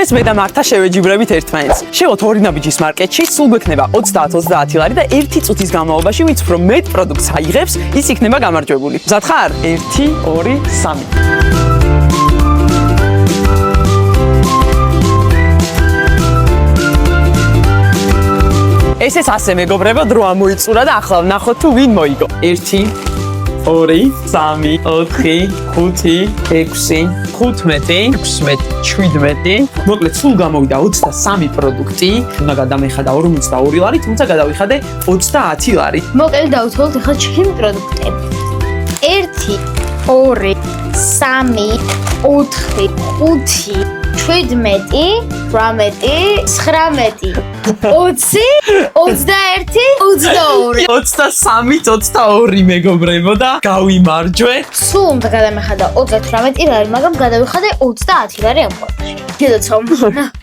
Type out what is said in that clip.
დღეს მე და მართა შევეჯიბრებით ერთმანეთს. შევოთ ორი ნაბიჯის მარკეტში, სულ გვექნება 30-30 ლარი და 1 წუთის განმავლობაში ვინც უფრო მეტ პროდუქტს აიღებს, ის იქნება გამარჯვებული. მზად ხარ? 1, 2, 3. ესეც ასე მეგობრებო, დრო ამოიწურა და ახლა ვნახოთ თუ ვინ მოიგო. 1, 2, 3, 4, 5, 6, 15, 17. მოკლედ სულ გამოვიდა 23 პროდუქტი. უნდა გადამეხადა 52 ლარი, თუმცა გადავიხადე 30 ლარი. მოკლედ დავთვალოთ ახლა ჩემი პროდუქტები. 1, 2, 3, 4, 5, 17, 18, 19, 20, 21, 22. 23-22 მეგობრებო და გავიმარჯვე. სულ უნდა გადამეხადა 38 ლარი, მაგრამ გადავიხადე 30 ლარი ამ ყველაში. დედაცო.